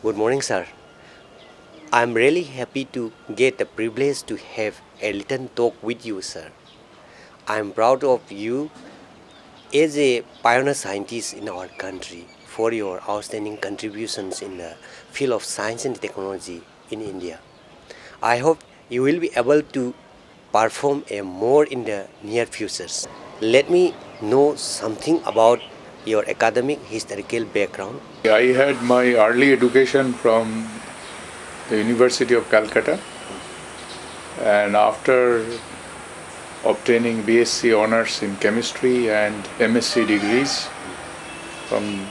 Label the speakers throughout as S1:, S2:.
S1: Good morning, sir. I'm really happy to get the privilege to have a little talk with you, sir. I'm proud of you as a pioneer scientist in our country for your outstanding contributions in the field of science and technology in India. I hope you will be able to perform a more in the near futures. Let me know something about your academic historical background.
S2: I had my early education from the University of Calcutta, and after obtaining BSc honors in chemistry and MSc degrees from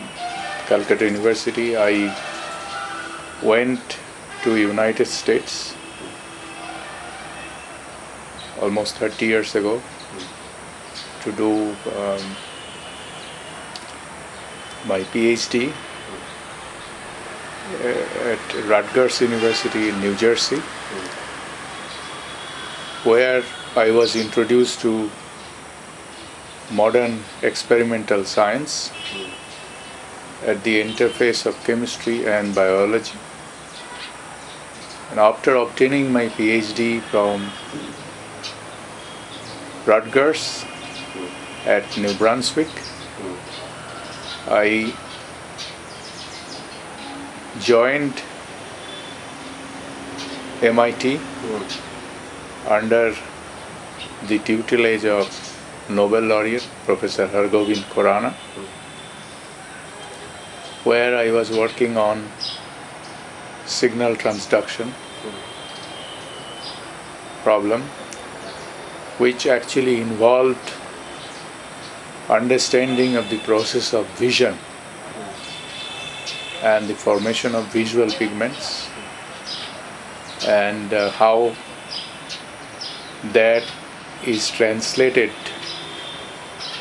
S2: Calcutta University, I went to United States almost 30 years ago to do my PhD at Rutgers University in New Jersey, where I was introduced to modern experimental science at the interface of chemistry and biology. And after obtaining my PhD from Rutgers at New Brunswick, I joined MIT under the tutelage of Nobel laureate Professor Hargobind Khorana, where I was working on signal transduction problem, which actually involved understanding of the process of vision and the formation of visual pigments, and how that is translated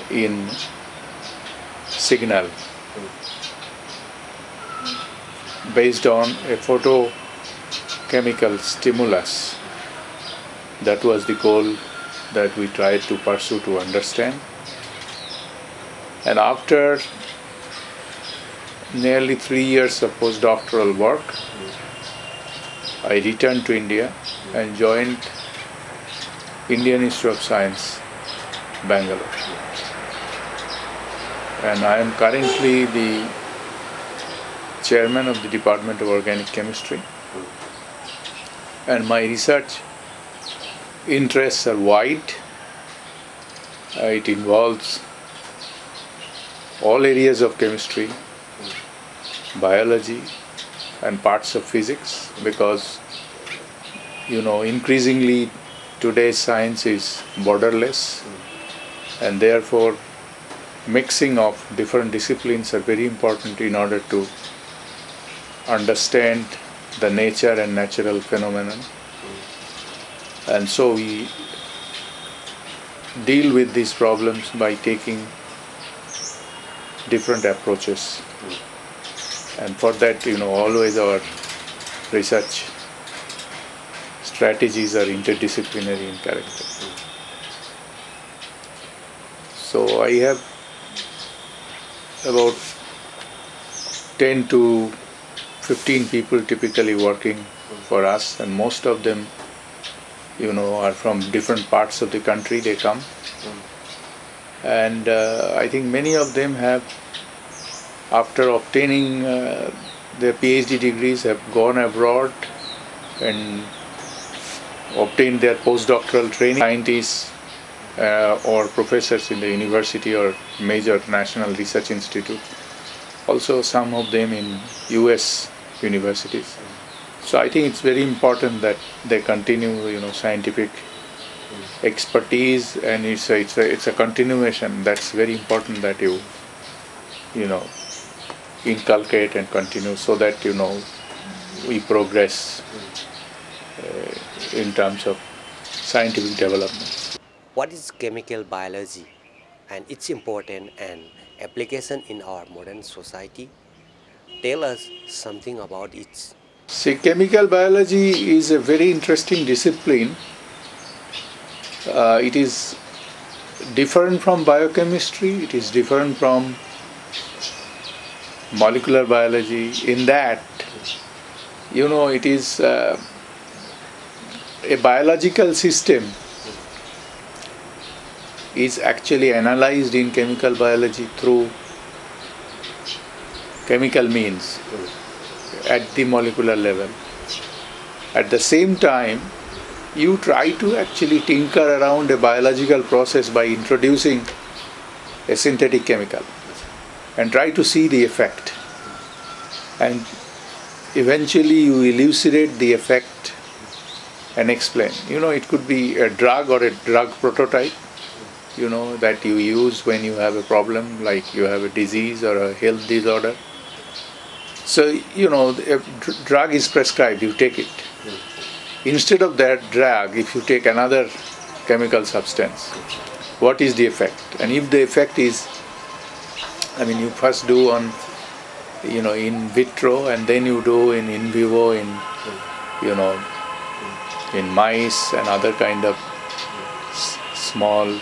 S2: in signal based on a photochemical stimulus. That was the goal that we tried to pursue to understand. And after nearly 3 years of postdoctoral work, I returned to India and joined Indian Institute of Science, Bangalore. And I am currently the chairman of the Department of Organic Chemistry. And my research interests are wide. It involves all areas of chemistry, biology, and parts of physics, because increasingly today's science is borderless, and therefore mixing of different disciplines are very important in order to understand the nature and natural phenomenon. And so we deal with these problems by taking different approaches. And for that, always our research strategies are interdisciplinary in character. So I have about 10 to 15 people typically working for us, and most of them are from different parts of the country. They come, and I think many of them have, after obtaining their PhD degrees, have gone abroad and obtained their postdoctoral training. Scientists or professors in the university or major national research institute. Also some of them in US universities. So I think it's very important that they continue, scientific expertise, and it's a continuation. That's very important that you inculcate and continue, so that we progress in terms of scientific development.
S1: What is chemical biology and its importance and application in our modern society? Tell us something about it.
S2: See, chemical biology is a very interesting discipline. It is different from biochemistry, it is different from molecular biology. In that, it is a biological system is actually analyzed in chemical biology through chemical means at the molecular level. At the same time, you try to actually tinker around a biological process by introducing a synthetic chemical and try to see the effect. And eventually you elucidate the effect and explain. It could be a drug or a drug prototype, that you use when you have a problem, like you have a disease or a health disorder. So, a drug is prescribed, you take it. Instead of that drug, if you take another chemical substance, what is the effect? And if the effect is, you first do on, in vitro, and then you do in vivo, in mice and other kind of small,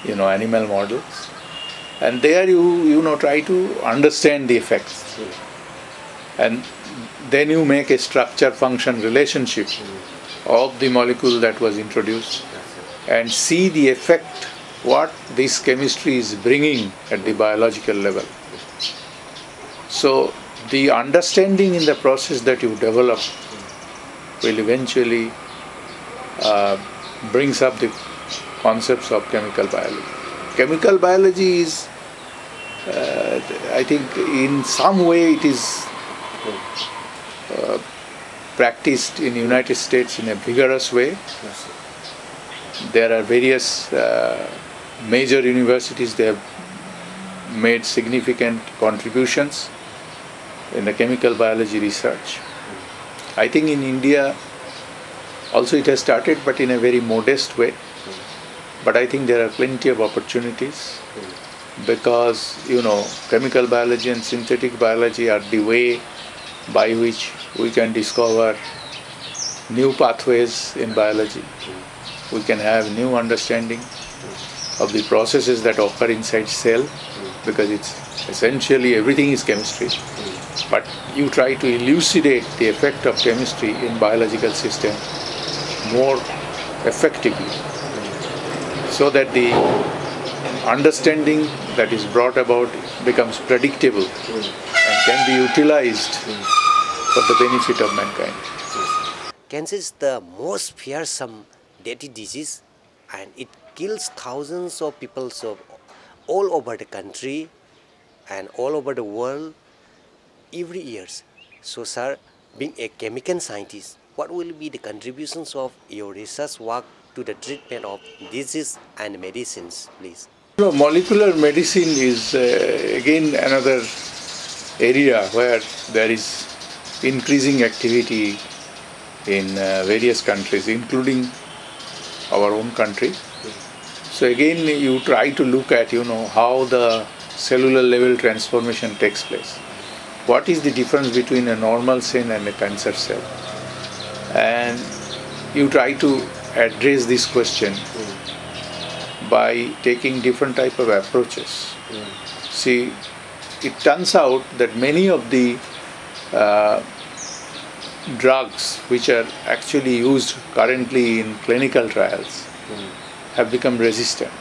S2: animal models. And there you try to understand the effects. And then you make a structure-function relationship of the molecule that was introduced and see the effect what this chemistry is bringing at the biological level. So the understanding in the process that you develop will eventually brings up the concepts of chemical biology. Chemical biology is, I think, in some way it is practiced in the United States in a vigorous way. There are various major universities, they have made significant contributions in the chemical biology research. I think in India also it has started, but in a very modest way. But I think there are plenty of opportunities because, chemical biology and synthetic biology are the way by which we can discover new pathways in biology. We can have new understanding of the processes that occur inside cell, because it's essentially everything is chemistry. But you try to elucidate the effect of chemistry in biological system more effectively, so that the understanding that is brought about becomes predictable and can be utilized for the benefit of mankind.
S1: Cancer is the most fearsome deadly disease, and it kills thousands of people all over the country and all over the world every year. So, sir, being a chemical scientist, what will be the contributions of your research work to the treatment of disease and medicines, please?
S2: Molecular medicine is again another area where there is increasing activity in various countries, including our own country. So again, you try to look at, how the cellular level transformation takes place. What is the difference between a normal cell and a cancer cell? And you try to address this question by taking different type of approaches. See, it turns out that many of the drugs which are actually used currently in clinical trials have become resistant.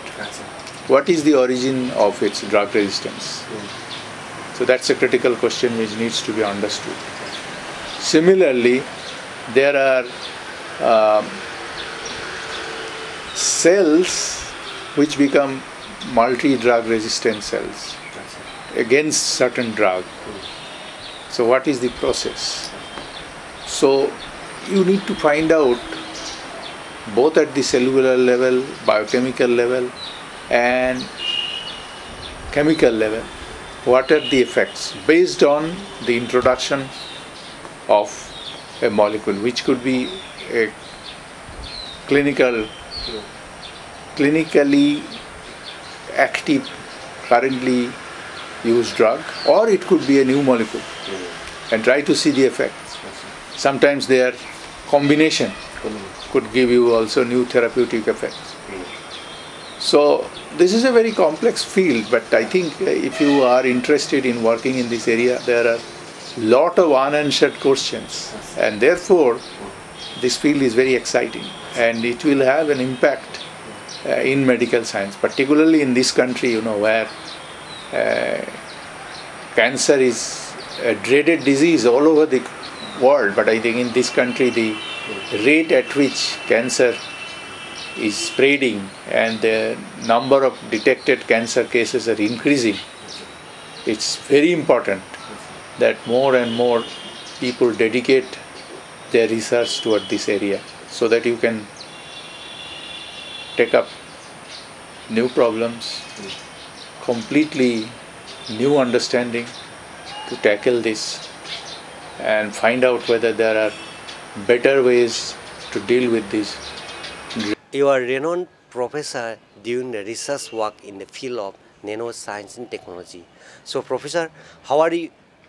S2: What is the origin of its drug resistance? So that's a critical question which needs to be understood. Similarly, there are cells which become multi-drug resistant cells against certain drug. So what is the process? So you need to find out, both at the cellular level, biochemical level and chemical level, what are the effects based on the introduction of a molecule, which could be a clinically active, currently used drug, or it could be a new molecule, and try to see the effects. Sometimes their combination could give you also new therapeutic effects. So this is a very complex field, but I think if you are interested in working in this area, there are lot of unanswered questions, and therefore this field is very exciting, and it will have an impact in medical science, particularly in this country, where cancer is a dreaded disease all over the world. But I think in this country, the rate at which cancer is spreading and the number of detected cancer cases are increasing, it's very important that more and more people dedicate their research toward this area, so that you can take up new problems, completely new understanding to tackle this, and find out whether there are better ways to deal with this.
S1: You are a renowned professor doing the research work in the field of nanoscience and technology. So, Professor, how are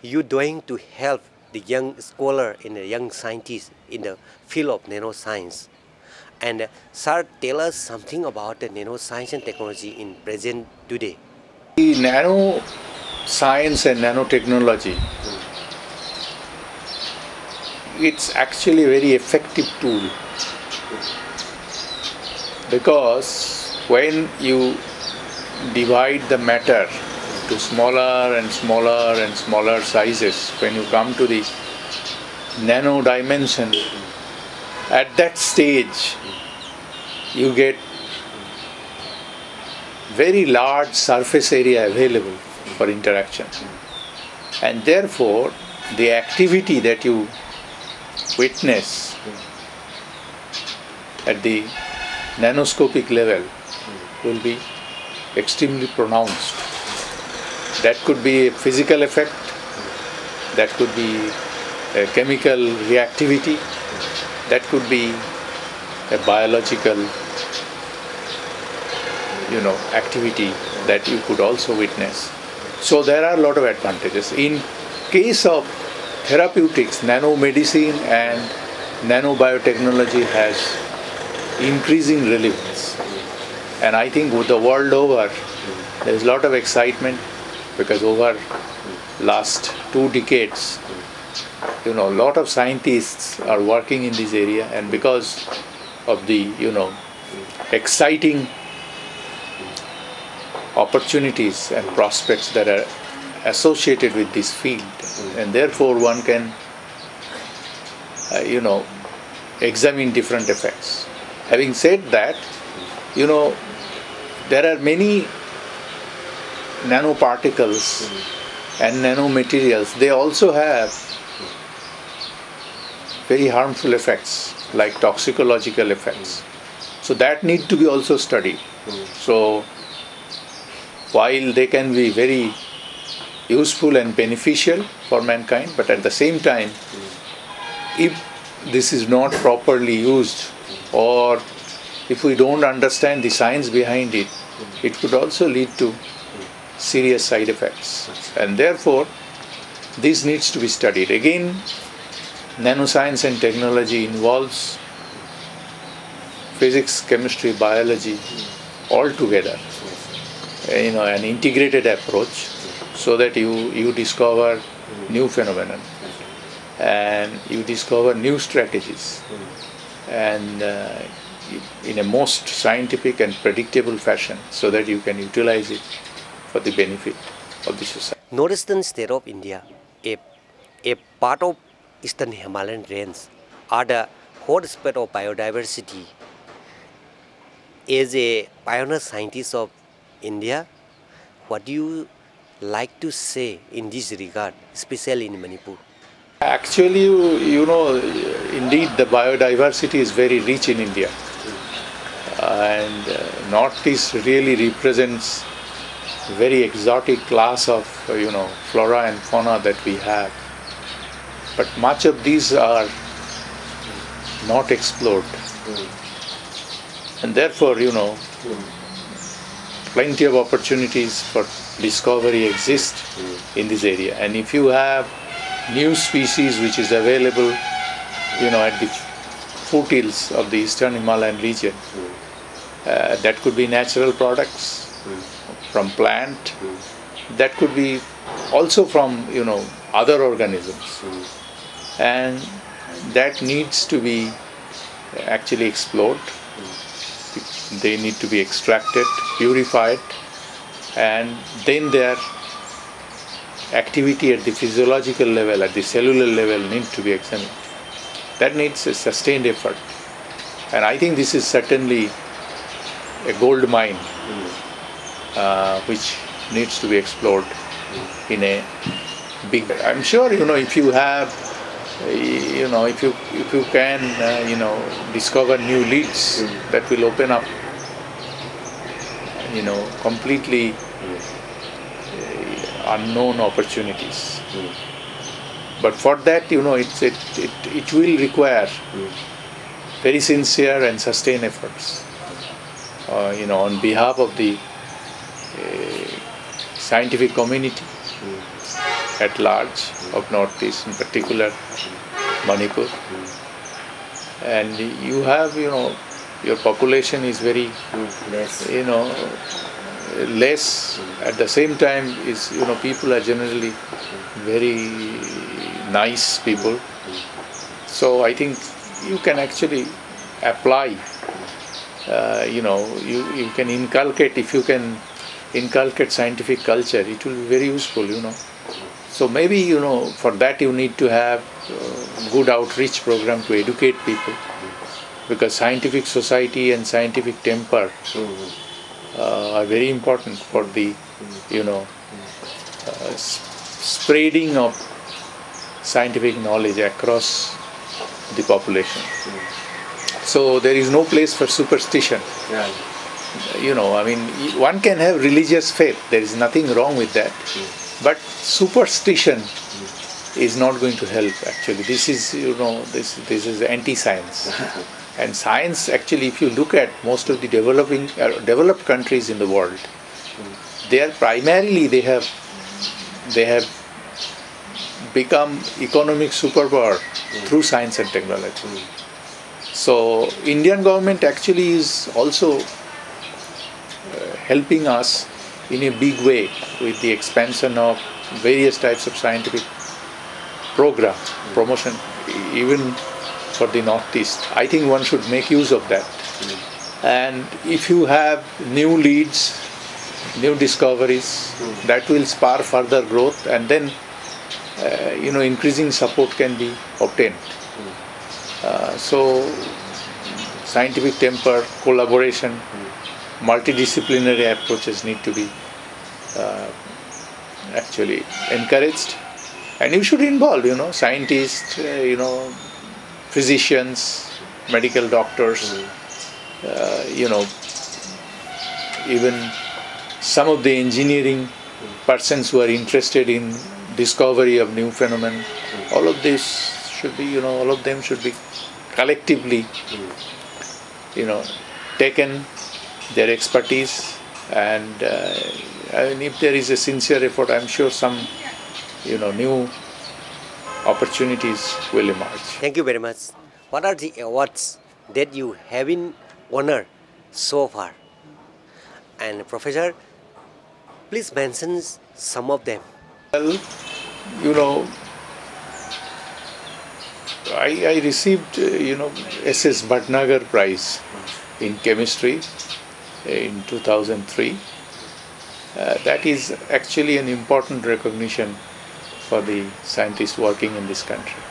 S1: you doing to help the young scholar and the young scientists in the field of nanoscience? And sir, tell us something about the nanoscience and technology in present today.
S2: The nanoscience and nanotechnology, it's actually a very effective tool, because when you divide the matter to smaller and smaller and smaller sizes, when you come to the nano dimension, at that stage you get very large surface area available for interaction, and therefore the activity that you witness at the nanoscopic level will be extremely pronounced. That could be a physical effect, that could be a chemical reactivity, that could be a biological activity that you could also witness. So there are a lot of advantages. In case of therapeutics, nanomedicine and nanobiotechnology has increasing relevance. And I think with the world over, there is a lot of excitement, because over last 2 decades, a lot of scientists are working in this area, and because of the, exciting opportunities and prospects that are associated with this field, and therefore one can, examine different effects. Having said that, there are many nanoparticles and nanomaterials. They also have very harmful effects, like toxicological effects. So that need to be also studied. So while they can be very useful and beneficial for mankind, but at the same time, if this is not properly used, or if we don't understand the science behind it, it could also lead to serious side effects. And therefore, this needs to be studied. Again, nanoscience and technology involves physics, chemistry, biology all together, an integrated approach, so that you discover new phenomena and you discover new strategies, and in a most scientific and predictable fashion, so that you can utilize it for the benefit of the society.
S1: Northeastern state of India, a part of Eastern Himalayan range, are the hotspot of biodiversity. As a pioneer scientist of India, what do you like to say in this regard, especially in Manipur?
S2: Actually, indeed the biodiversity is very rich in India, and Northeast really represents a very exotic class of flora and fauna that we have. But much of these are not explored, and therefore plenty of opportunities for discovery exist in this area. And if you have new species which is available at the foothills of the Eastern Himalayan region, That could be natural products from plant. That could be also from other organisms, and that needs to be actually explored. They need to be extracted, purified, and then their activity at the physiological level, at the cellular level, need to be examined. That needs a sustained effort, and I think this is certainly a gold mine which needs to be explored in a big. I'm sure if you have, if you can, discover new leads that will open up, completely unknown opportunities. But for that, it will require very sincere and sustained efforts, on behalf of the scientific community at large of Northeast, in particular Manipur. And you have, your population is very, less. At the same time, people are generally very nice people. So I think you can actually apply, you can inculcate, if you can inculcate scientific culture, it will be very useful, So maybe, for that you need to have good outreach program to educate people, because scientific society and scientific temper are very important for the, spreading of scientific knowledge across the population. So there is no place for superstition. One can have religious faith, there is nothing wrong with that. But superstition is not going to help actually. This is, this is anti-science. And science actually, if you look at most of the developed countries in the world, they are primarily, they have become economic superpower through science and technology. So Indian government actually is also helping us in a big way with the expansion of various types of scientific promotion, even for the Northeast. I think one should make use of that. And if you have new leads, new discoveries, that will spur further growth, and then increasing support can be obtained. So scientific temper, collaboration, multidisciplinary approaches need to be actually encouraged, and you should involve scientists, physicians, medical doctors, even some of the engineering persons who are interested in discovery of new phenomena. All of this should be, all of them should be collectively, taken, their expertise, and if there is a sincere effort, I'm sure some, new opportunities will emerge.
S1: Thank you very much. What are the awards that you have been honored so far? And Professor, please mention some of them.
S2: Well, I received, SS Bhatnagar Prize in chemistry in 2003. That is actually an important recognition for the scientists working in this country.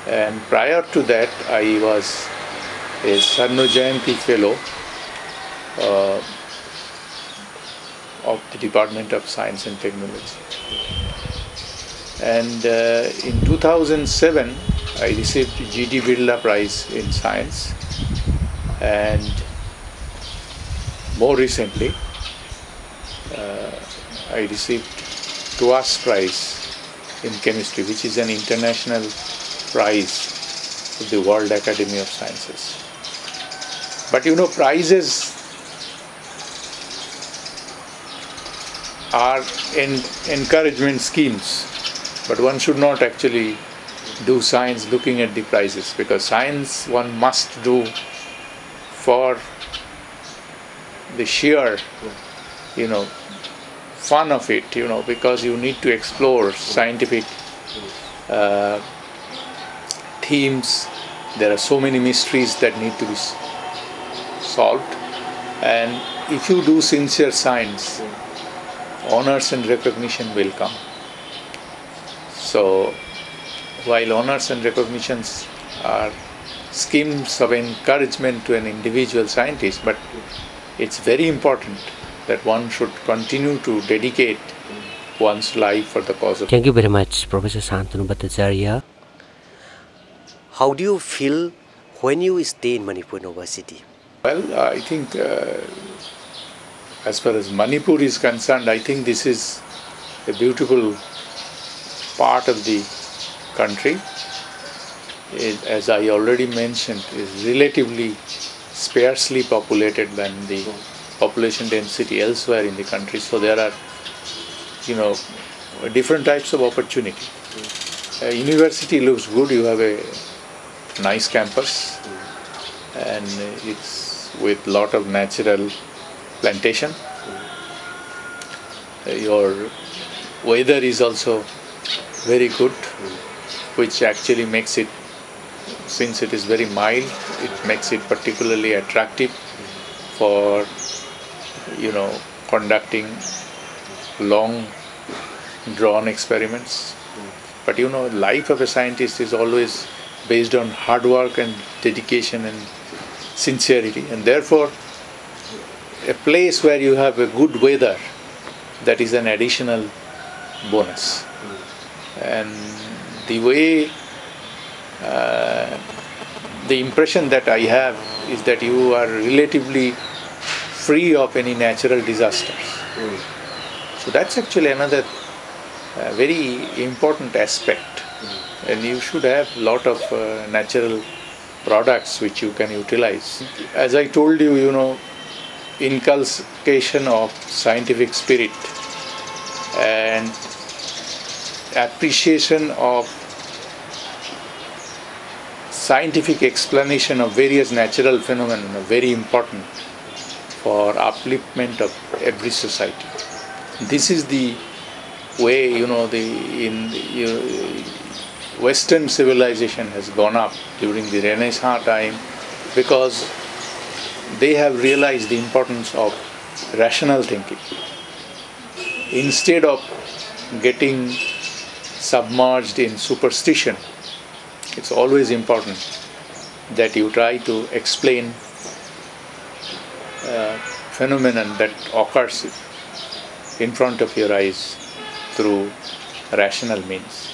S2: And prior to that, I was a Sarno Jayanti Fellow of the Department of Science and Technology. And in 2007, I received G.D. Birla Prize in Science, and more recently, I received Tuas Prize in Chemistry, which is an international prize of the World Academy of Sciences. But prizes are encouragement schemes, but one should not actually do science looking at the prizes, because science one must do for the sheer, you know, fun of it, you know, because you need to explore scientific themes. There are so many mysteries that need to be solved, and if you do sincere science, honors and recognition will come. So while honors and recognitions are schemes of encouragement to an individual scientist, but it's very important that one should continue to dedicate one's life for the cause of.
S1: Thank you very much, Professor Santanu Bhattacharya. How do you feel when you stay in Manipur University?
S2: Well, I think as far as Manipur is concerned, I think this is a beautiful part of the country. It, as I already mentioned, is relatively sparsely populated than the population density elsewhere in the country. So there are, you know, different types of opportunity. University looks good. You have a nice campus, and it's with lot of natural plantation. Your weather is also very good, which actually makes it, since it is very mild, it makes it particularly attractive for, you know, conducting long drawn experiments. But you know, life of a scientist is always based on hard work and dedication and sincerity, and therefore a place where you have a good weather, that is an additional bonus. And the way the impression that I have is that you are relatively free of any natural disasters. So that's actually another very important aspect. And you should have a lot of natural products which you can utilize. As I told you, you know, inculcation of scientific spirit and appreciation of scientific explanation of various natural phenomena are very important for upliftment of every society. This is the way, you know, Western civilization has gone up during the Renaissance time, because they have realized the importance of rational thinking. Instead of getting submerged in superstition, it's always important that you try to explain phenomenon that occurs in front of your eyes through rational means.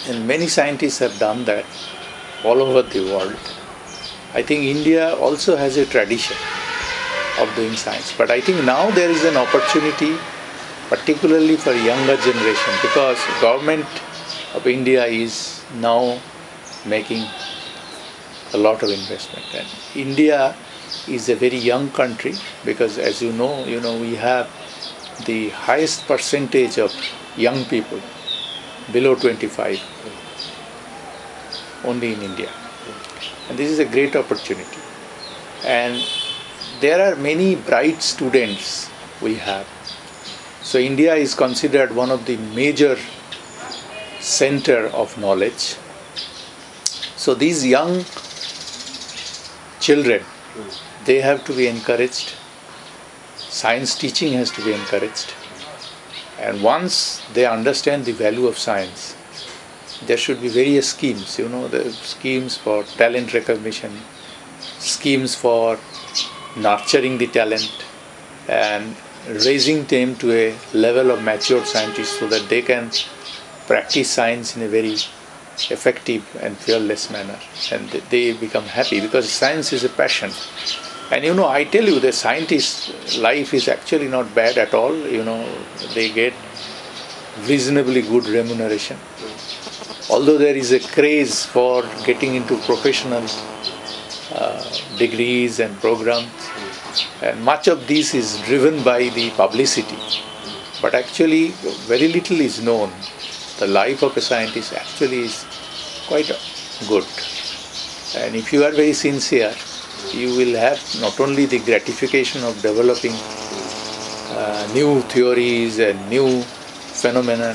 S2: And many scientists have done that all over the world. I think India also has a tradition of doing science, but I think now there is an opportunity, particularly for younger generation, because government of India is now making a lot of investment. And India is a very young country, because as you know, we have the highest percentage of young people below 25 only in India. And this is a great opportunity. And there are many bright students we have. So India is considered one of the major center of knowledge. So these young children, they have to be encouraged. Science teaching has to be encouraged. And once they understand the value of science, there should be various schemes, the schemes for talent recognition, schemes for nurturing the talent and raising them to a level of mature scientists so that they can practice science in a very effective and fearless manner, and they become happy, because science is a passion. And I tell you, the scientist's life is actually not bad at all. They get reasonably good remuneration. Although there is a craze for getting into professional degrees and programs, and much of this is driven by the publicity. But actually, very little is known. The life of a scientist actually is quite good. And if you are very sincere, you will have not only the gratification of developing new theories and new phenomena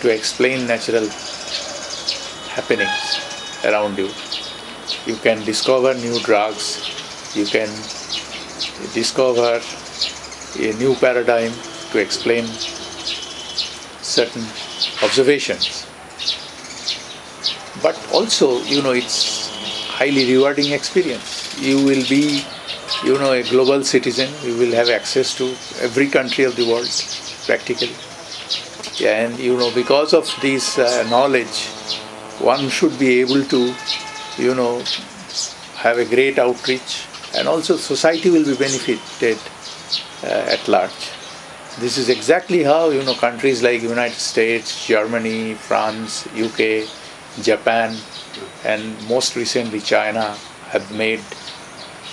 S2: to explain natural happenings around you. You can discover new drugs, you can discover a new paradigm to explain certain observations. But also, it's highly rewarding experience. You will be, a global citizen. You will have access to every country of the world, practically. Yeah, and because of this knowledge, one should be able to, have a great outreach, and also society will be benefited at large. This is exactly how countries like United States, Germany, France, UK, Japan, and most recently China have made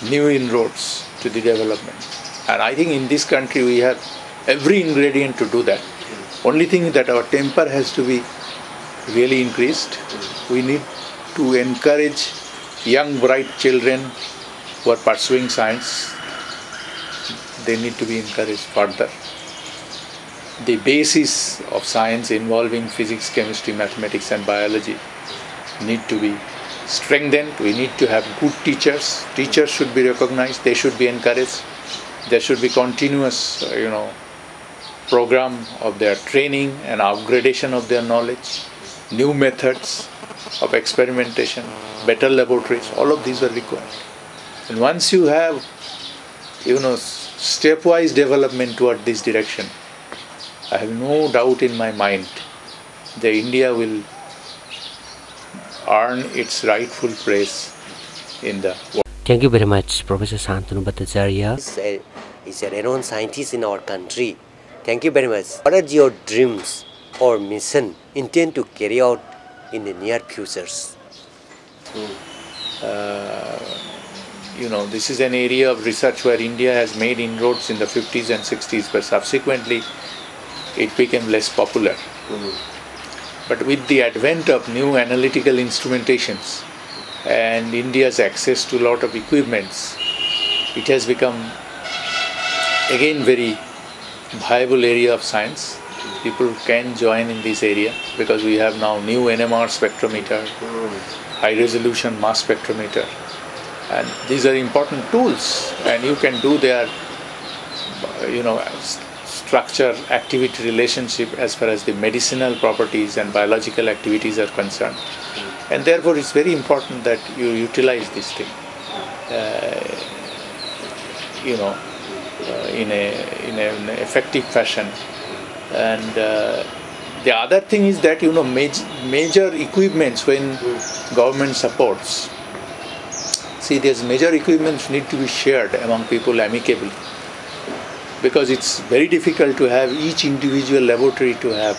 S2: new inroads to the development. And I think in this country we have every ingredient to do that. Only thing is that our temper has to be really increased. We need to encourage young, bright children who are pursuing science. They need to be encouraged further. The basis of science involving physics, chemistry, mathematics and biology need to be strengthened. We need to have good teachers. Teachers should be recognized, they should be encouraged. There should be continuous, program of their training and upgradation of their knowledge, new methods of experimentation, better laboratories, all of these are required. And once you have, stepwise development toward this direction, I have no doubt in my mind that India will earn its rightful place in the world.
S1: Thank you very much, Professor Santanu Bhattacharya. He's a renowned scientist in our country. Thank you very much. What are your dreams or mission intend to carry out in the near futures?
S2: This is an area of research where India has made inroads in the 50s and 60s, but subsequently it became less popular. But with the advent of new analytical instrumentations and India's access to a lot of equipments, it has become again very viable area of science. People can join in this area because we have now new NMR spectrometer, high resolution mass spectrometer, and these are important tools, and you can do their structure activity relationship as far as the medicinal properties and biological activities are concerned. And therefore it's very important that you utilize this thing in an effective fashion. And the other thing is that major equipments, when government supports, there's major equipments need to be shared among people amicably, because it's very difficult to have each individual laboratory to have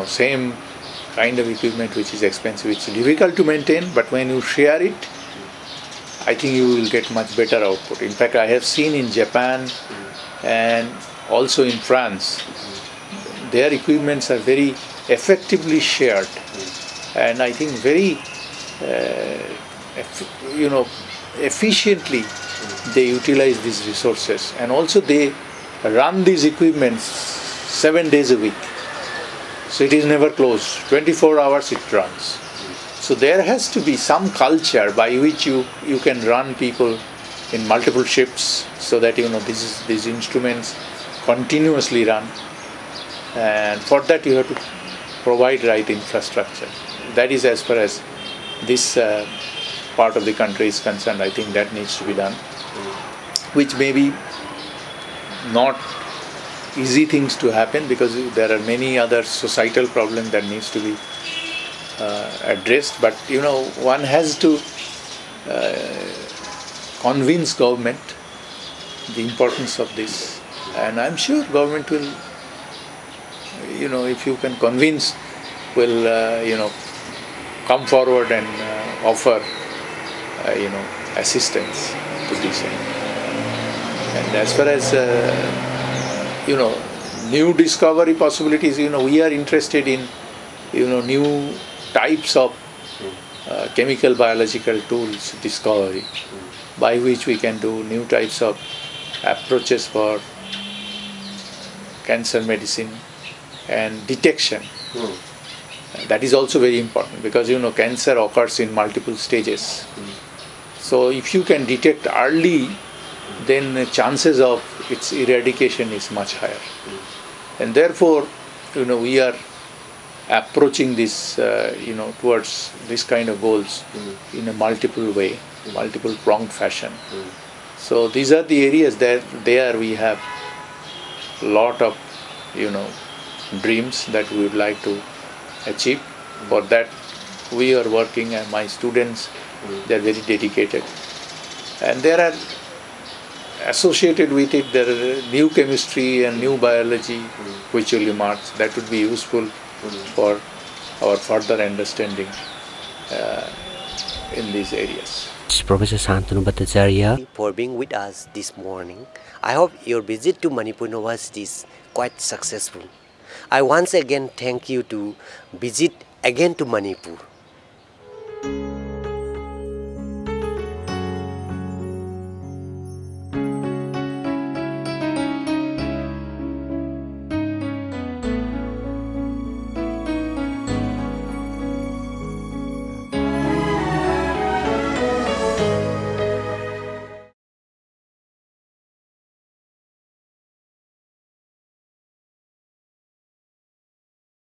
S2: same kind of equipment which is expensive. It's difficult to maintain, but when you share it, I think you will get much better output. In fact, I have seen in Japan and also in France, their equipments are very effectively shared, and I think very efficiently they utilize these resources, and also they run these equipments 7 days a week. So it is never closed, 24 hours it runs. So there has to be some culture by which you can run people in multiple shifts, so that these instruments continuously run, and for that you have to provide right infrastructure. That is as far as this part of the country is concerned. I think that needs to be done, which may be not easy things to happen, because there are many other societal problems that needs to be addressed. But one has to convince government the importance of this, and I'm sure government will, if you can convince, will come forward and offer assistance to this end. And as far as new discovery possibilities, we are interested in new types of chemical biological tools discovery, by which we can do new types of approaches for cancer medicine and detection. That is also very important because cancer occurs in multiple stages. So if you can detect early, then the chances of its eradication is much higher. And therefore, we are approaching this, towards this kind of goals in a multiple way, multiple pronged fashion. So these are the areas that there we have a lot of, dreams that we would like to achieve. For that, we are working, and my students, they are very dedicated. And there are associated with it, there are new chemistry and new biology which will emerge. That would be useful for our further understanding in these areas.
S1: Professor Santanu Bhattacharya for being with us this morning. I hope your visit to Manipur University is quite successful. I once again thank you to visit again to Manipur.